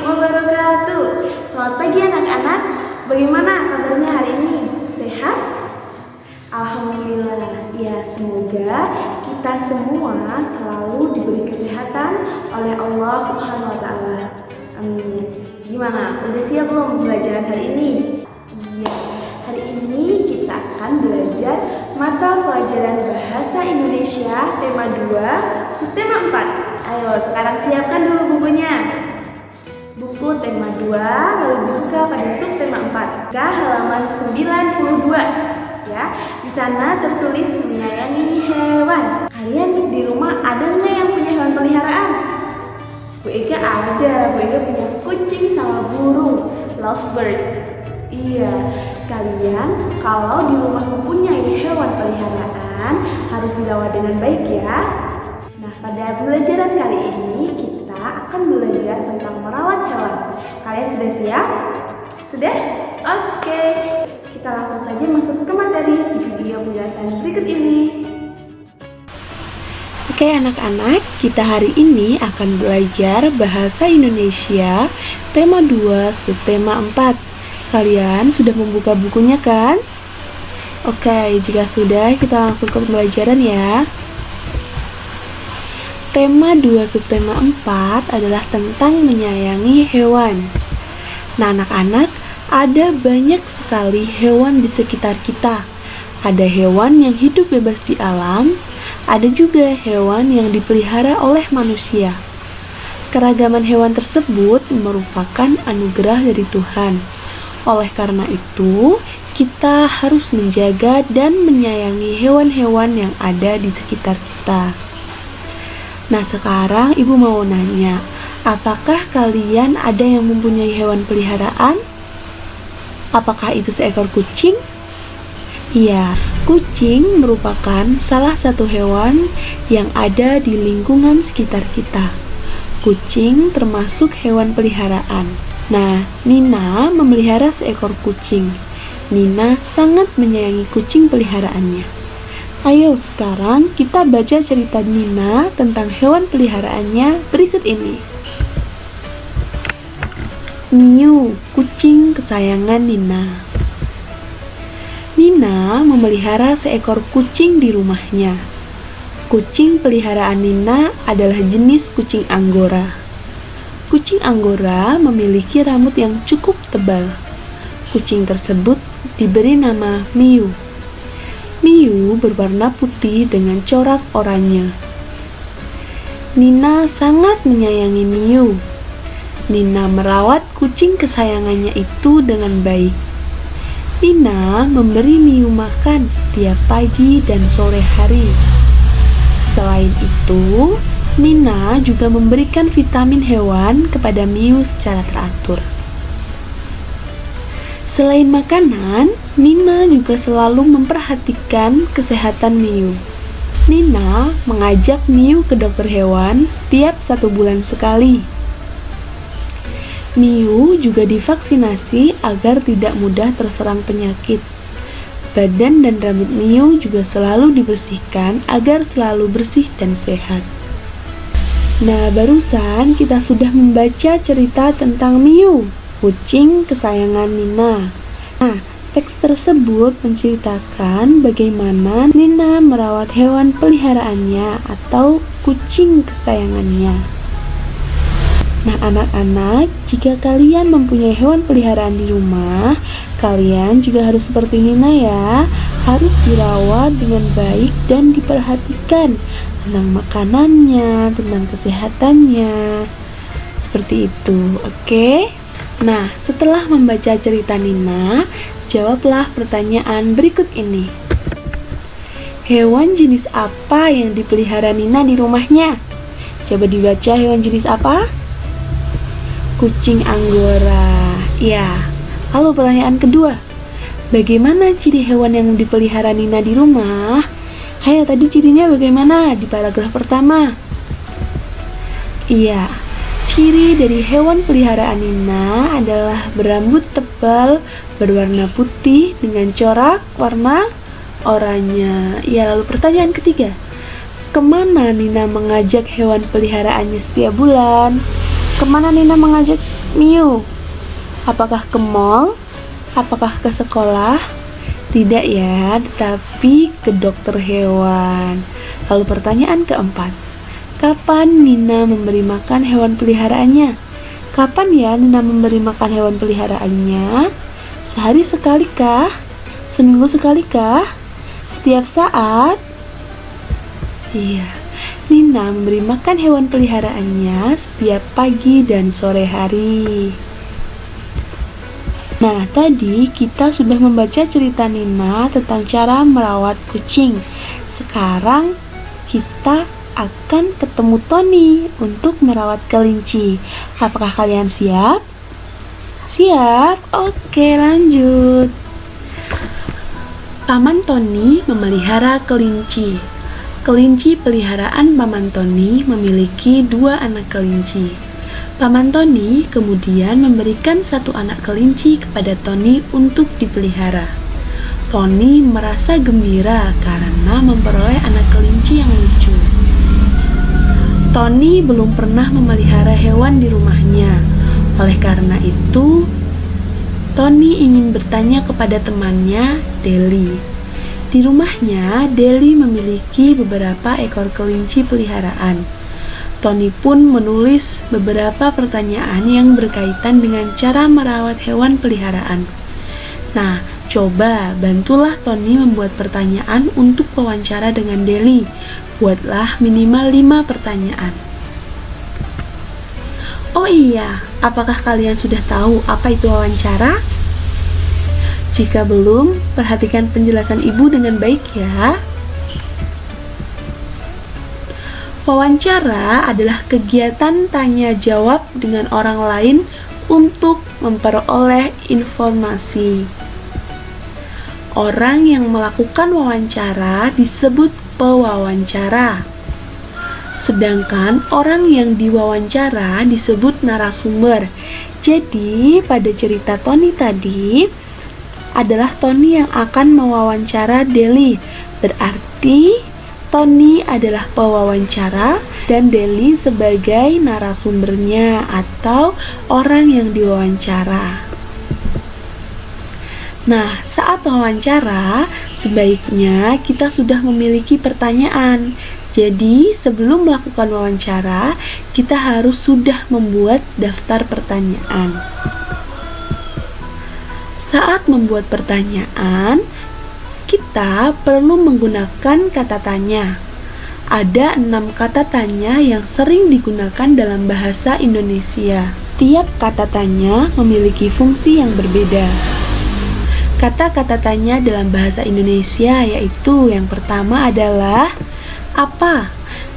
wabarakatuh. Selamat pagi anak-anak. Bagaimana kabarnya hari ini? Sehat? Alhamdulillah. Ya, semoga kita semua selalu diberi kesehatan oleh Allah Subhanahu wa taala. Amin. Gimana? Udah siap belum belajar hari ini? Iya. Hari ini kita akan belajar mata pelajaran Bahasa Indonesia tema 2, subtema 4. Ayo, sekarang siapkan dulu bukunya. Buku tema 2 lalu buka pada subtema 4 ke halaman 92 ya. Di sana tertulis menyayangi hewan. Kalian di rumah ada nggak yang punya hewan peliharaan? Bu Ega ada. Bu Ega punya kucing sama burung lovebird. Iya, kalian kalau di rumah mempunyai hewan peliharaan harus dirawat dengan baik ya. Nah, pada pembelajaran kali ini kita akan belajar tentang merawat hewan. Kalian sudah siap? Sudah? Oke. Kita langsung saja masuk ke materi di video penjelasan berikut ini. Oke anak-anak, kita hari ini akan belajar Bahasa Indonesia tema 2, subtema 4. Kalian sudah membuka bukunya kan? Oke, jika sudah kita langsung ke pembelajaran ya. Tema 2 subtema 4 adalah tentang menyayangi hewan. Nah anak-anak, ada banyak sekali hewan di sekitar kita. Ada hewan yang hidup bebas di alam, ada juga hewan yang dipelihara oleh manusia. Keragaman hewan tersebut merupakan anugerah dari Tuhan. Oleh karena itu, kita harus menjaga dan menyayangi hewan-hewan yang ada di sekitar kita. Nah, sekarang Ibu mau nanya, apakah kalian ada yang mempunyai hewan peliharaan? Apakah itu seekor kucing? Iya, kucing merupakan salah satu hewan yang ada di lingkungan sekitar kita. Kucing termasuk hewan peliharaan. Nah, Nina memelihara seekor kucing. Nina sangat menyayangi kucing peliharaannya. Ayo sekarang kita baca cerita Nina tentang hewan peliharaannya berikut ini. Miu, kucing kesayangan Nina. Nina memelihara seekor kucing di rumahnya. Kucing peliharaan Nina adalah jenis kucing Anggora. Kucing Anggora memiliki rambut yang cukup tebal. Kucing tersebut diberi nama Miu. Miu berwarna putih dengan corak oranye. Nina sangat menyayangi Miu. Nina merawat kucing kesayangannya itu dengan baik. Nina memberi Miu makan setiap pagi dan sore hari. Selain itu, Nina juga memberikan vitamin hewan kepada Miu secara teratur. Selain makanan, Nina juga selalu memperhatikan kesehatan Miu. Nina mengajak Miu ke dokter hewan setiap 1 bulan sekali. Miu juga divaksinasi agar tidak mudah terserang penyakit. Badan dan rambut Miu juga selalu dibersihkan agar selalu bersih dan sehat. Nah, barusan kita sudah membaca cerita tentang Miu, kucing kesayangan Nina. Nah, teks tersebut menceritakan bagaimana Nina merawat hewan peliharaannya atau kucing kesayangannya. Nah, anak-anak, jika kalian mempunyai hewan peliharaan di rumah, kalian juga harus seperti Nina ya, harus dirawat dengan baik dan diperhatikan tentang makanannya, tentang kesehatannya. Seperti itu, oke? Nah, setelah membaca cerita Nina, jawablah pertanyaan berikut ini. Hewan jenis apa yang dipelihara Nina di rumahnya? Coba dibaca, hewan jenis apa? Kucing Anggora. Ya. Lalu pertanyaan kedua, bagaimana ciri hewan yang dipelihara Nina di rumah? Ayo, tadi cirinya bagaimana di paragraf pertama? Iya, ciri dari hewan peliharaan Nina adalah berambut tebal, berwarna putih dengan corak warna oranye. Ya, lalu pertanyaan ketiga, kemana Nina mengajak hewan peliharaannya setiap bulan? Kemana Nina mengajak Miu. Apakah ke mall? Apakah ke sekolah? Tidak ya, tetapi ke dokter hewan. Lalu pertanyaan keempat, kapan Nina memberi makan hewan peliharaannya? Kapan ya Nina memberi makan hewan peliharaannya? Sehari sekali kah? Seminggu sekali kah? Setiap saat? Iya, Nina memberi makan hewan peliharaannya setiap pagi dan sore hari. Nah, tadi kita sudah membaca cerita Nina tentang cara merawat kucing. Sekarang kita akan ketemu Tony untuk merawat kelinci. Apakah kalian siap? Siap? Oke, lanjut. Paman Tony memelihara kelinci. Kelinci peliharaan Paman Tony memiliki 2 anak kelinci. Paman Tony kemudian memberikan 1 anak kelinci kepada Tony untuk dipelihara. Tony merasa gembira karena memperoleh anak kelinci yang lucu. Tony belum pernah memelihara hewan di rumahnya. Oleh karena itu, Tony ingin bertanya kepada temannya, Deli. Di rumahnya, Deli memiliki beberapa ekor kelinci peliharaan. Tony pun menulis beberapa pertanyaan yang berkaitan dengan cara merawat hewan peliharaan. Nah, coba bantulah Tony membuat pertanyaan untuk wawancara dengan Deli. Buatlah minimal 5 pertanyaan. Oh iya, apakah kalian sudah tahu apa itu wawancara? Jika belum, perhatikan penjelasan ibu dengan baik ya. Wawancara adalah kegiatan tanya jawab dengan orang lain untuk memperoleh informasi. Orang yang melakukan wawancara disebut pewawancara. Sedangkan orang yang diwawancara disebut narasumber. Jadi, pada cerita Tony tadi adalah Tony yang akan mewawancara Deli. Berarti Tony adalah pewawancara dan Deli sebagai narasumbernya atau orang yang diwawancara. Nah, saat wawancara, sebaiknya kita sudah memiliki pertanyaan. Jadi, sebelum melakukan wawancara, kita harus sudah membuat daftar pertanyaan. Saat membuat pertanyaan, kita perlu menggunakan kata tanya. Ada 6 kata tanya yang sering digunakan dalam bahasa Indonesia. Tiap kata tanya memiliki fungsi yang berbeda. Kata-kata tanya dalam bahasa Indonesia yaitu yang pertama adalah apa?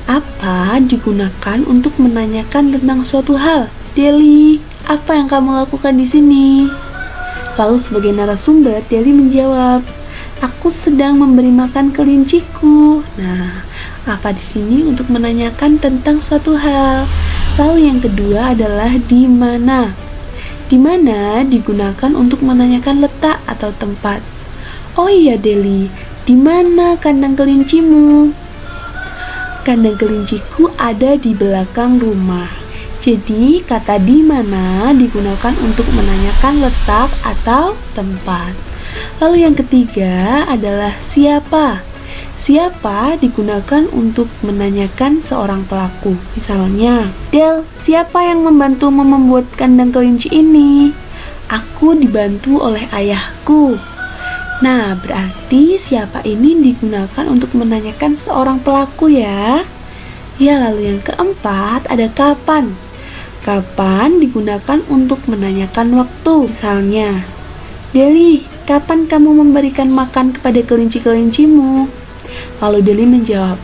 Apa digunakan untuk menanyakan tentang suatu hal. Deli, apa yang kamu lakukan di sini? Lalu sebagai narasumber, Deli menjawab, aku sedang memberi makan kelinciku. Nah, apa di sini untuk menanyakan tentang suatu hal. Lalu yang kedua adalah di mana. Di mana digunakan untuk menanyakan letak atau tempat. Oh iya Deli, di mana kandang kelincimu? Kandang kelinciku ada di belakang rumah. Jadi kata di mana digunakan untuk menanyakan letak atau tempat. Lalu yang ketiga adalah siapa. Siapa digunakan untuk menanyakan seorang pelaku. Misalnya, Del, siapa yang membantumu membuat kandang kelinci ini? Aku dibantu oleh ayahku. Nah, berarti siapa ini digunakan untuk menanyakan seorang pelaku ya. Ya, lalu yang keempat ada kapan. Kapan digunakan untuk menanyakan waktu. Misalnya, Deli, kapan kamu memberikan makan kepada kelinci-kelincimu? Lalu Deli menjawab,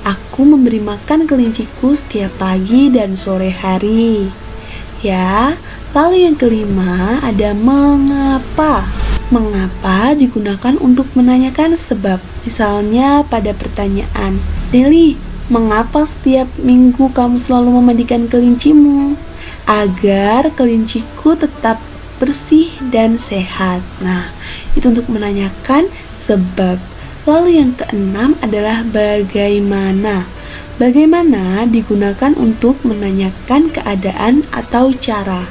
aku memberi makan kelinciku setiap pagi dan sore hari. Ya, lalu yang kelima ada mengapa. Mengapa digunakan untuk menanyakan sebab. Misalnya pada pertanyaan, Deli, mengapa setiap minggu kamu selalu memandikan kelincimu? Agar kelinciku tetap bersih dan sehat. Nah, itu untuk menanyakan sebab. Lalu yang keenam adalah bagaimana. Bagaimana digunakan untuk menanyakan keadaan atau cara.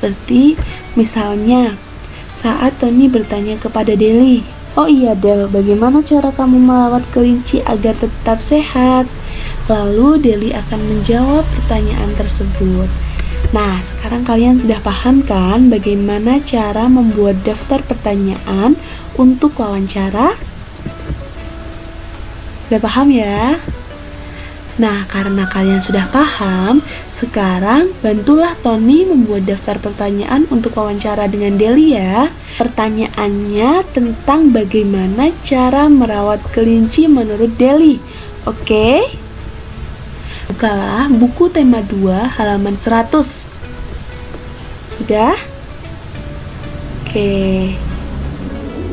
Seperti misalnya saat Tony bertanya kepada Deli, "Oh iya Del, bagaimana cara kamu merawat kelinci agar tetap sehat?" Lalu Deli akan menjawab pertanyaan tersebut. Nah, sekarang kalian sudah paham kan bagaimana cara membuat daftar pertanyaan untuk wawancara? Sudah paham ya? Nah, karena kalian sudah paham, sekarang bantulah Tony membuat daftar pertanyaan untuk wawancara dengan Deli ya. Pertanyaannya tentang bagaimana cara merawat kelinci menurut Deli. Oke? Bukalah buku tema 2 halaman 100. Sudah? Oke.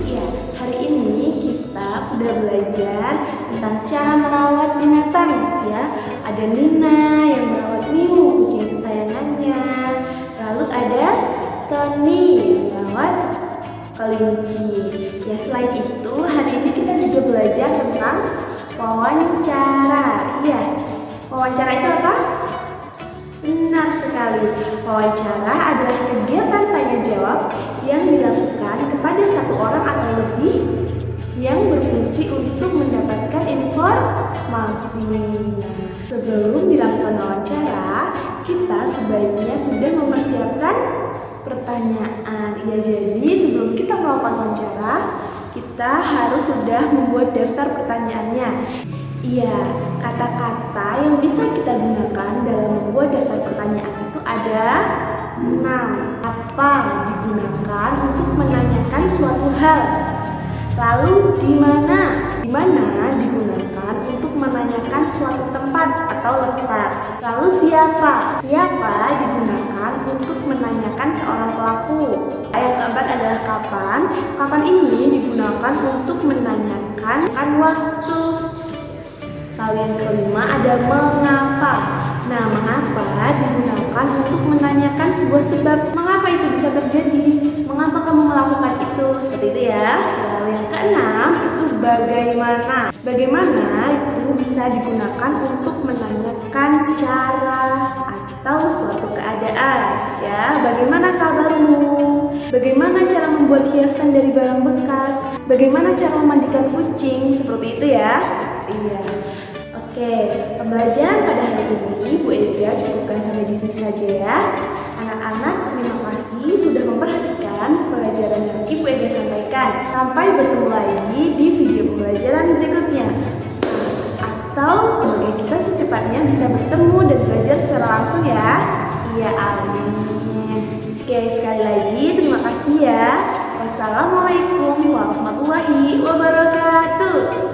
Ya, hari ini kita sudah belajar tentang cara merawat binatang ya. Ada Nina yang merawat Miu, kucing kesayangannya. Lalu ada Tony yang merawat kelinci. Ya, selain itu hari ini kita juga belajar tentang wawancara. Iya, wawancara itu apa? Benar sekali. Wawancara adalah kegiatan tanya jawab yang dilakukan kepada satu orang atau lebih yang berfungsi untuk mendapatkan informasi. Sebelum dilakukan wawancara, kita sebaiknya sudah mempersiapkan pertanyaan. Ya, jadi sebelum kita melakukan wawancara, kita harus sudah membuat daftar pertanyaannya. Iya, kata-kata yang bisa kita gunakan dalam membuat daftar pertanyaan itu ada 6. Apa digunakan untuk menanyakan suatu hal? Lalu di mana? Di mana digunakan untuk menanyakan suatu tempat atau letak? Lalu siapa? Siapa digunakan untuk menanyakan seorang pelaku? Yang keempat adalah kapan? Kapan ini digunakan untuk menanyakan waktu. Lalu yang kelima ada mengapa. Nah, mengapa digunakan untuk menanyakan sebuah sebab. Mengapa itu bisa terjadi? Mengapa kamu melakukan itu? Seperti itu ya. Lalu yang keenam itu bagaimana. Bagaimana itu bisa digunakan untuk menanyakan cara atau suatu keadaan. Ya, bagaimana kabarmu? Bagaimana cara membuat hiasan dari barang bekas? Bagaimana cara memandikan kucing? Seperti itu ya. Iya. Oke, pembelajaran pada hari ini Bu Ega cukupkan sampai di sini saja ya. Anak-anak, terima kasih sudah memperhatikan pelajaran yang Ibu Ega sampaikan. Sampai bertemu lagi di video pembelajaran berikutnya. Atau semoga kita secepatnya bisa bertemu dan belajar secara langsung ya. Iya, amin. Oke, sekali lagi terima kasih ya. Wassalamualaikum warahmatullahi wabarakatuh.